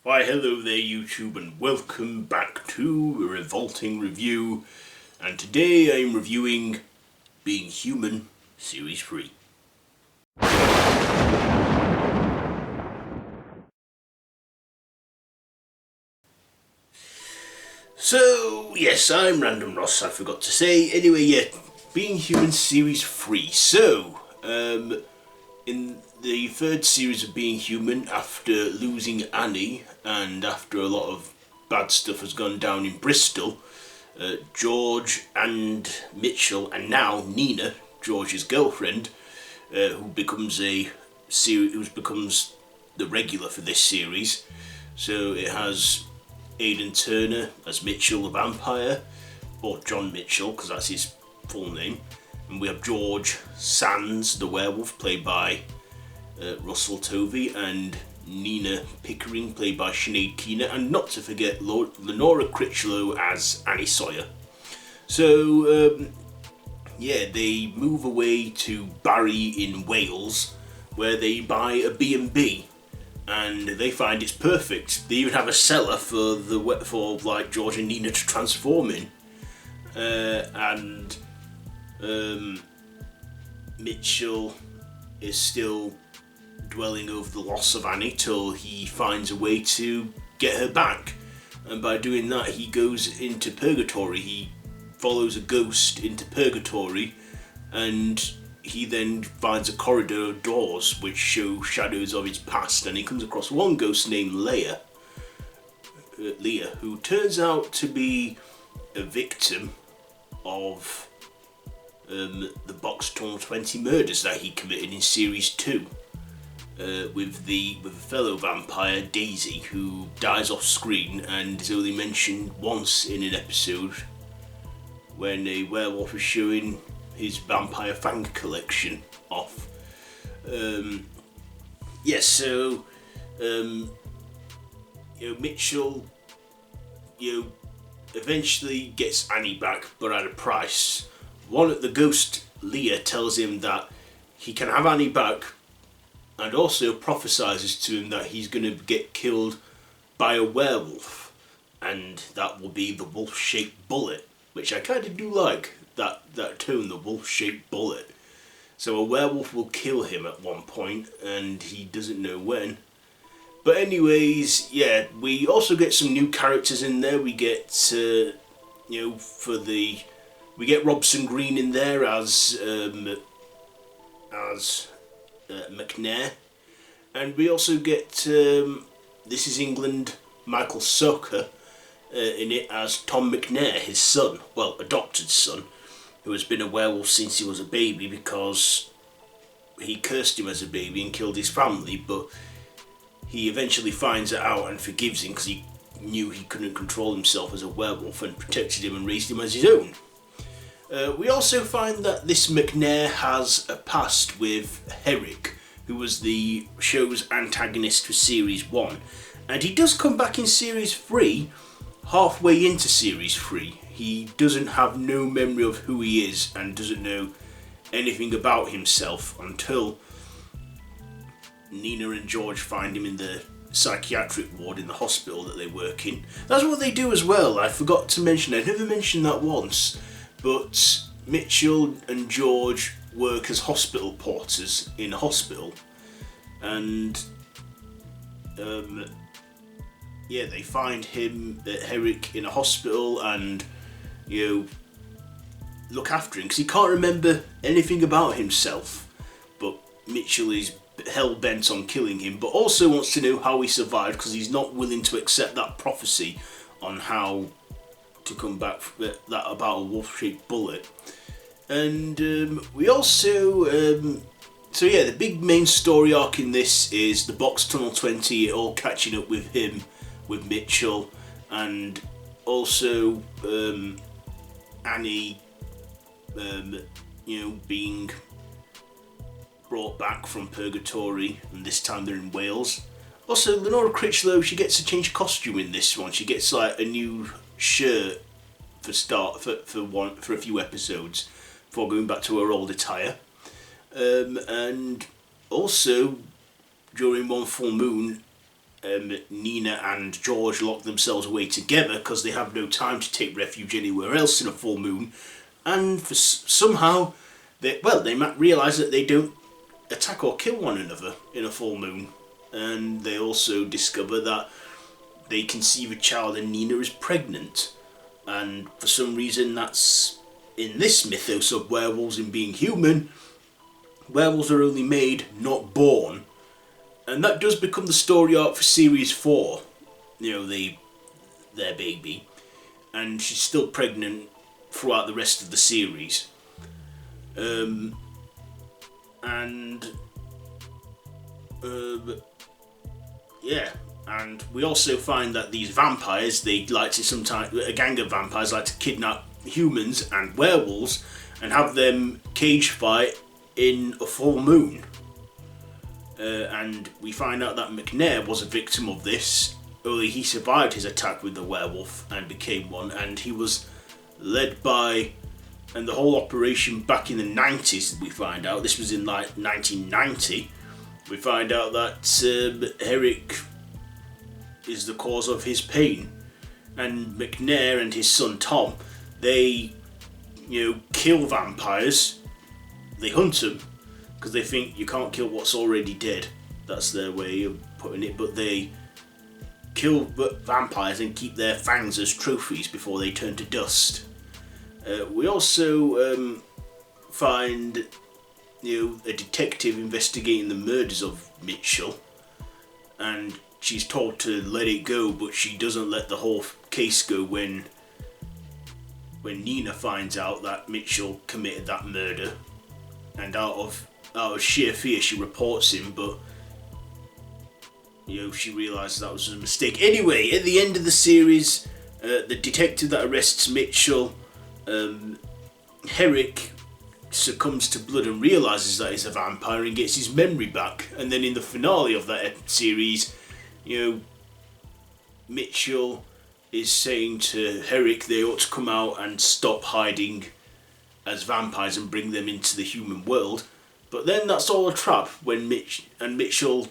Why hello there YouTube and welcome back to a Revolting review, and today I'm reviewing Being Human Series 3. So yes, I'm Random Ross, I forgot to say. Anyway, yeah, Being Human Series 3. So, in the third series of Being Human, after losing Annie and after a lot of bad stuff has gone down in Bristol, George and Mitchell, and now Nina, George's girlfriend, who becomes the regular for this series. So it has Aidan Turner as Mitchell the vampire, or John Mitchell because that's his full name, and we have George Sands the werewolf, played by Russell Tovey, and Nina Pickering, played by Sinead Keener, and not to forget Lenora Critchlow as Annie Sawyer. So, they move away to Barry in Wales, where they buy a B&B, and they find it's perfect. They even have a cellar for George and Nina to transform in, and Mitchell is still dwelling over the loss of Annie till he finds a way to get her back, and by doing that he goes into purgatory. He follows a ghost into purgatory, and he then finds a corridor of doors which show shadows of his past, and he comes across one ghost named Leah, who turns out to be a victim of the Box Tunnel 20 murders that he committed in Series 2, with a fellow vampire, Daisy, who dies off screen and is only mentioned once in an episode when a werewolf is showing his vampire fang collection off. Mitchell, eventually gets Annie back, but at a price. The ghost Leah tells him that he can have Annie back, and also prophesies to him that he's going to get killed by a werewolf, and that will be the wolf-shaped bullet, which I kind of do like, that tone, the wolf-shaped bullet. So a werewolf will kill him at one point, and he doesn't know when. But anyways, yeah, we also get some new characters in there. We get, we get Robson Green in there as McNair, and we also get This Is England Michael Soka in it as Tom McNair, his son, well, adopted son, who has been a werewolf since he was a baby because he cursed him as a baby and killed his family, but he eventually finds it out and forgives him because he knew he couldn't control himself as a werewolf and protected him and raised him as his own. We also find that this McNair has a past with Herrick, who was the show's antagonist for Series 1. And he does come back in Series 3, halfway into Series 3. He doesn't have no memory of who he is and doesn't know anything about himself until Nina and George find him in the psychiatric ward in the hospital that they work in. That's what they do as well. I forgot to mention, I never mentioned that once, but Mitchell and George work as hospital porters in a hospital, and they find Herrick in a hospital and look after him because he can't remember anything about himself, but Mitchell is hell-bent on killing him, but also wants to know how he survived because he's not willing to accept that prophecy on how to come back about a wolf-shaped bullet. And we also the big main story arc in this is the Box Tunnel 20, all catching up with him, with Mitchell, and also Annie being brought back from purgatory, and this time they're in Wales. Also, Lenora Critchlow, she gets to change costume in this one. She gets like a new shirt for a few episodes before going back to her old attire. And also, during one full moon, Nina and George lock themselves away together because they have no time to take refuge anywhere else in a full moon, and somehow they might realise that they don't attack or kill one another in a full moon, and they also discover that they conceive a child and Nina is pregnant, and for some reason that's in this mythos of werewolves and being human, werewolves are only made, not born. And that does become the story arc for series 4, their baby, and she's still pregnant throughout the rest of the series. And we also find that these vampires, a gang of vampires like to kidnap humans and werewolves and have them cage fight in a full moon. And we find out that McNair was a victim of this, only he survived his attack with the werewolf and became one, and he was led by, and the whole operation back in the 90s, we find out, this was in like 1990, we find out that Eric is the cause of his pain, and McNair and his son Tom, they, kill vampires, they hunt them, because they think you can't kill what's already dead. That's their way of putting it. But they kill vampires and keep their fangs as trophies before they turn to dust. We also find a detective investigating the murders of Mitchell, and she's told to let it go, but she doesn't let the whole case go when Nina finds out that Mitchell committed that murder, and out of sheer fear she reports him, but she realises that was a mistake. Anyway, at the end of the series, the detective that arrests Mitchell, Herrick, succumbs to blood and realises that he's a vampire and gets his memory back. And then in the finale of that series, Mitchell is saying to Herrick they ought to come out and stop hiding as vampires and bring them into the human world. But then that's all a trap when Mitchell,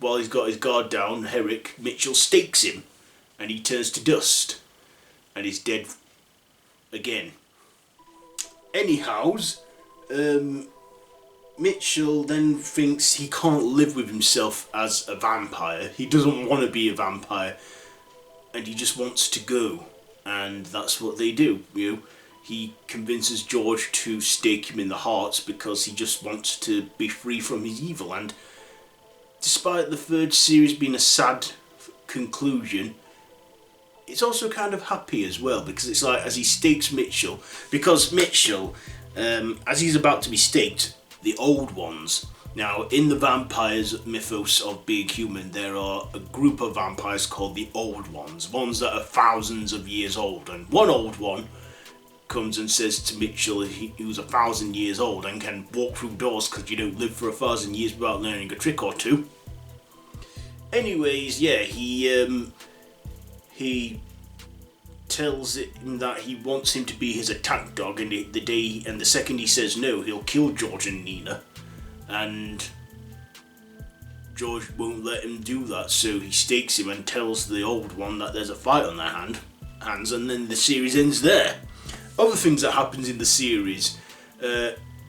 while he's got his guard down, Mitchell stakes him and he turns to dust and he's dead again. Anyhows, Mitchell then thinks he can't live with himself as a vampire. He doesn't want to be a vampire and he just wants to go, and that's what they do. He convinces George to stake him in the heart because he just wants to be free from his evil. And despite the third series being a sad conclusion, it's also kind of happy as well, because it's like as he stakes Mitchell, because Mitchell, as he's about to be staked, the old ones. Now, in the vampires mythos of being human, there are a group of vampires called the old ones that are thousands of years old, and one old one comes and says to Mitchell he was 1,000 years old and can walk through doors because you don't live for 1,000 years without learning a trick or two. Anyways, he tells him that he wants him to be his attack dog, and the second he says no, he'll kill George and Nina, and George won't let him do that, so he stakes him and tells the old one that there's a fight on their hands, and then the series ends there. Other things that happens in the series,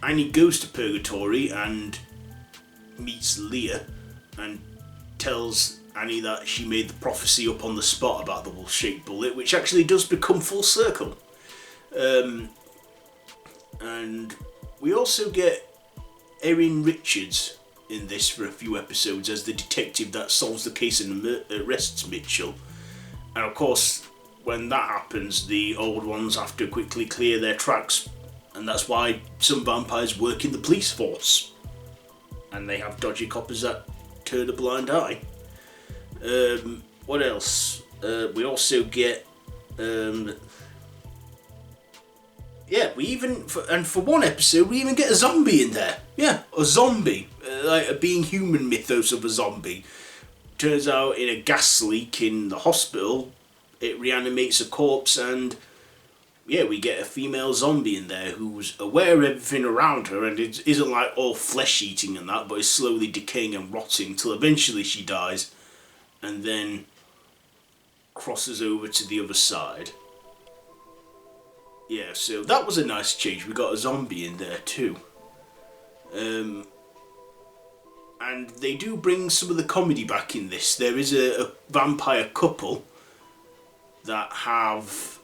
Annie goes to Purgatory and meets Leah and tells Annie that she made the prophecy up on the spot about the wolf-shaped bullet, which actually does become full circle. And we also get Erin Richards in this for a few episodes as the detective that solves the case and arrests Mitchell. And of course, when that happens, the old ones have to quickly clear their tracks, and that's why some vampires work in the police force, and they have dodgy coppers that turn a blind eye. What else? We also get for one episode we even get a zombie in there. Yeah, a zombie, like a being human mythos of a zombie. Turns out in a gas leak in the hospital, it reanimates a corpse, and we get a female zombie in there who's aware of everything around her, and it isn't like all flesh eating and that, but is slowly decaying and rotting till eventually she dies, and then crosses over to the other side. Yeah, so that was a nice change. We got a zombie in there too. And they do bring some of the comedy back in this. There is a vampire couple that have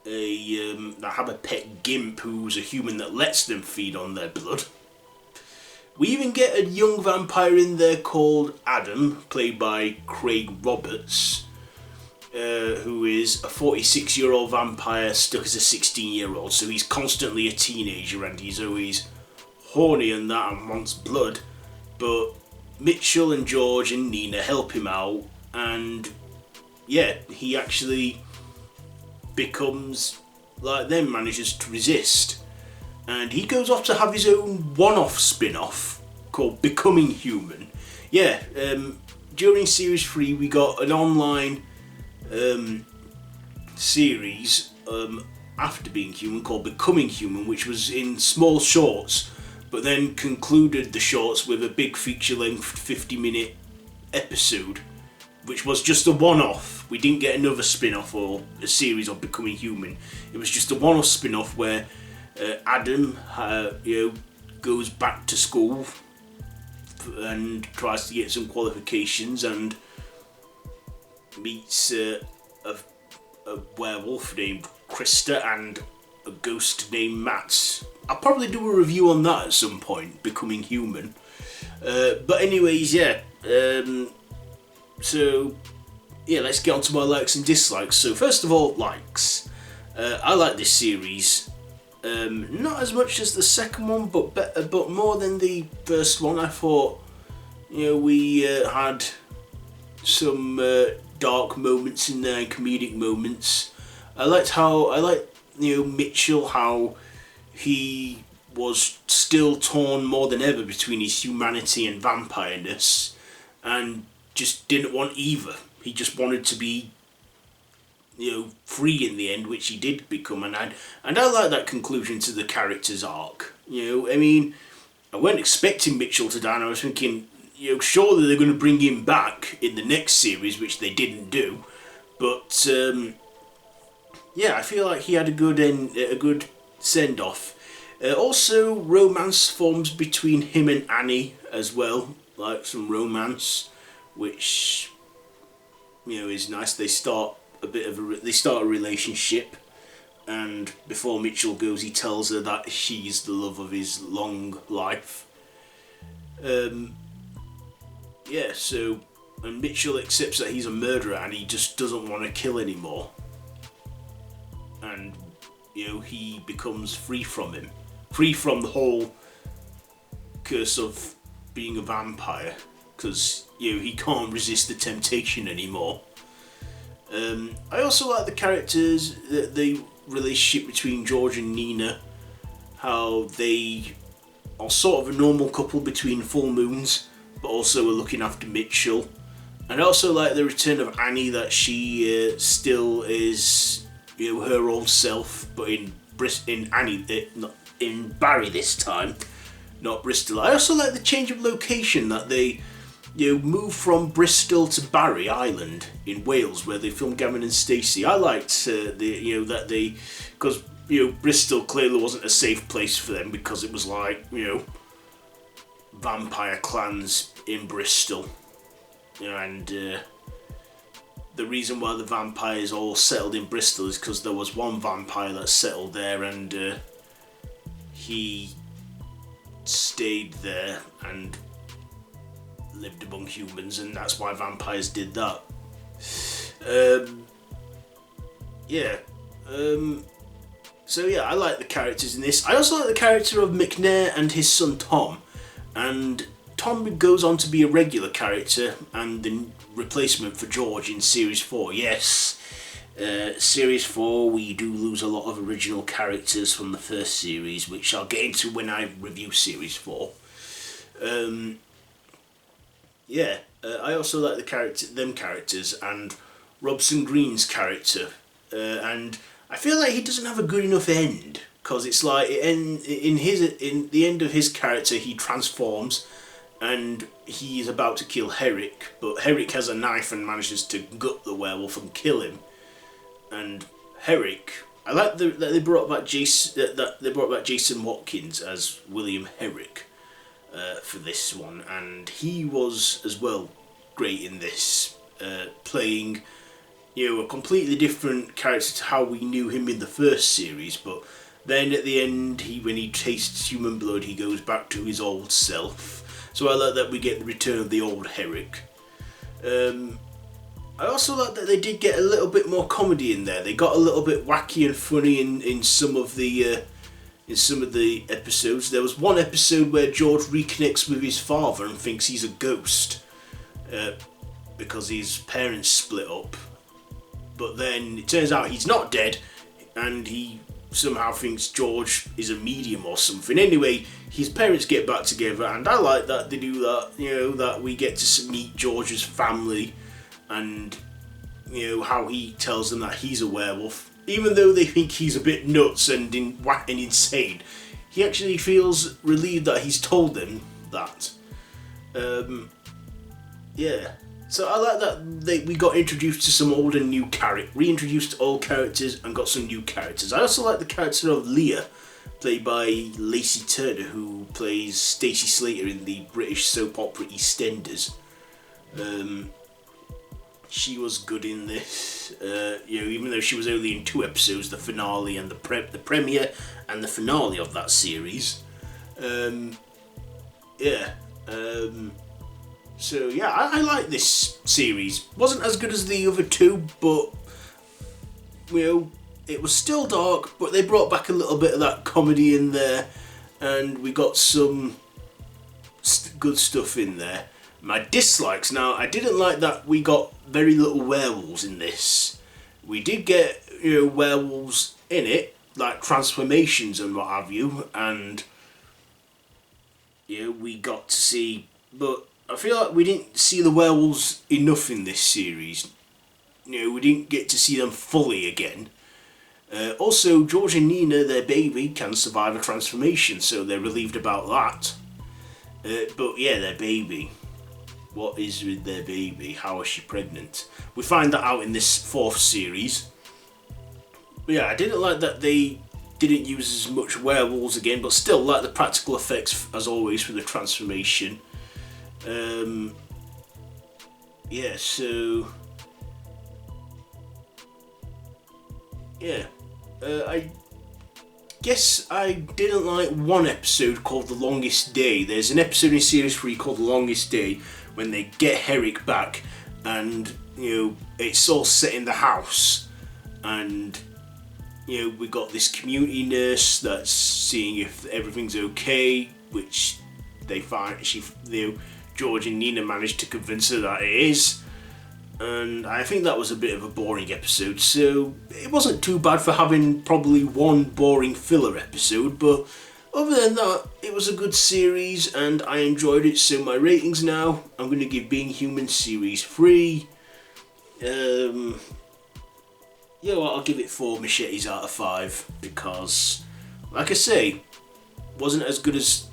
a pet gimp who's a human that lets them feed on their blood. We even get a young vampire in there called Adam, played by Craig Roberts, who is a 46-year-old vampire stuck as a 16-year-old. So he's constantly a teenager and he's always horny and that and wants blood. But Mitchell and George and Nina help him out, and yeah, he actually becomes like them, manages to resist. And he goes off to have his own one-off spin-off called Becoming Human. Yeah, during Series 3 we got an online series after Being Human called Becoming Human, which was in small shorts, but then concluded the shorts with a big feature-length 50-minute episode, which was just a one-off. We didn't get another spin-off or a series of Becoming Human. It was just a one-off spin-off where Adam goes back to school and tries to get some qualifications and meets a werewolf named Krista and a ghost named Matt. I'll probably do a review on that at some point, Becoming Human. But anyways, yeah. So, yeah, let's get on to my likes and dislikes. So first of all, likes. I like this series. Not as much as the second one, but more than the first one. I thought, we had some dark moments in there, comedic moments. I liked Mitchell, how he was still torn more than ever between his humanity and vampireness, and just didn't want either. He just wanted to be, free in the end, which he did become, and I like that conclusion to the character's arc. I weren't expecting Mitchell to die, and I was thinking, surely they're going to bring him back in the next series, which they didn't do. But I feel like he had a good send-off. Also, romance forms between him and Annie as well, like some romance, which is nice. They start a relationship, and before Mitchell goes, he tells her that she's the love of his long life. And Mitchell accepts that he's a murderer and he just doesn't want to kill anymore. And he becomes free from the whole curse of being a vampire, because he can't resist the temptation anymore. I also like the characters, the relationship between George and Nina, how they are sort of a normal couple between full moons, but also are looking after Mitchell. And I also like the return of Annie, that she still is her old self, but in Barry this time, not Bristol. I also like the change of location, that they move from Bristol to Barry Island in Wales, where they filmed Gavin and Stacey. I liked because Bristol clearly wasn't a safe place for them, because it was like vampire clans in Bristol, and the reason why the vampires all settled in Bristol is because there was one vampire that settled there, and he stayed there and lived among humans, and that's why vampires did that. I like the characters in this. I also like the character of McNair and his son Tom, and Tom goes on to be a regular character and the replacement for George in Series 4. Yes, Series 4 we do lose a lot of original characters from the first series, which I'll get into when I review Series 4. I also like them characters, and Robson Green's character, and I feel like he doesn't have a good enough end, because it's like in the end of his character he transforms and he is about to kill Herrick, but Herrick has a knife and manages to gut the werewolf and kill him. And Herrick, I like that they brought back Jason Watkins as William Herrick for this one, and he was as well great in this, playing a completely different character to how we knew him in the first series. But then at the end, when he tastes human blood, he goes back to his old self. So I like that we get the return of the old Herrick. I also like that they did get a little bit more comedy in there. They got a little bit wacky and funny in some of the episodes. There was one episode where George reconnects with his father and thinks he's a ghost because his parents split up. But then it turns out he's not dead, and he somehow thinks George is a medium or something. Anyway, his parents get back together, and I like that they do that. That we get to meet George's family. And how he tells them that he's a werewolf, even though they think he's a bit nuts and insane. He actually feels relieved that he's told them that. So I like that we got introduced to some old and new reintroduced old characters and got some new characters. I also like the character of Leah, played by Lacey Turner, who plays Stacey Slater in the British soap opera EastEnders. She was good in this, even though she was only in 2 episodes, the finale and the premiere and the finale of that series. I like this series. Wasn't as good as the other 2, but it was still dark, but they brought back a little bit of that comedy in there, and we got some good stuff in there. My dislikes, now I didn't like that we got very little werewolves in this. We did get werewolves in it, like transformations and what have you, and we got to see, but I feel like we didn't see the werewolves enough in this series. We didn't get to see them fully again. Also, George and Nina, their baby, can survive a transformation, so they're relieved about that. But yeah, their baby. What is with their baby? How is she pregnant? We find that out in this 4th series. But yeah, I didn't like that they didn't use as much werewolves again, but still like the practical effects as always for the transformation. I guess I didn't like one episode called The Longest Day. There's an episode in Series 3 called The Longest Day when they get Herrick back, and it's all set in the house, and we got this community nurse that's seeing if everything's okay, which they find George and Nina managed to convince her that it is. And I think that was a bit of a boring episode, so it wasn't too bad for having probably one boring filler episode, but other than that, it was a good series and I enjoyed it. So my ratings now, I'm going to give Being Human Series 3. I'll give it 4 machetes out of 5 because, like I say, wasn't as good as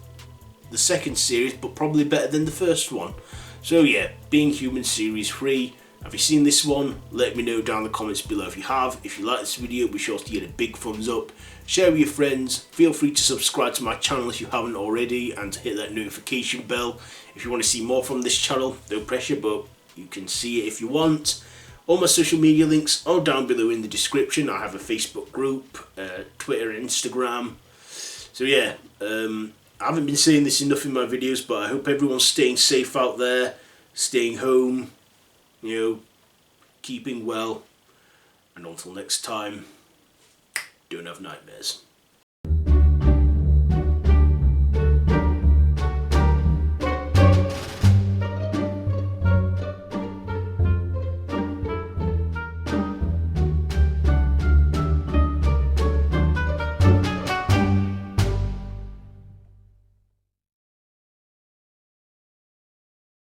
the second series, but probably better than the first one. So yeah, Being Human Series 3. Have you seen this one? Let me know down in the comments below if you have. If you like this video, be sure to give it a big thumbs up. Share with your friends. Feel free to subscribe to my channel if you haven't already, and to hit that notification bell if you want to see more from this channel. No pressure, but you can see it if you want. All my social media links are down below in the description. I have a Facebook group, Twitter, Instagram. So yeah, I haven't been saying this enough in my videos, but I hope everyone's staying safe out there, staying home, keeping well, and until next time, don't have nightmares.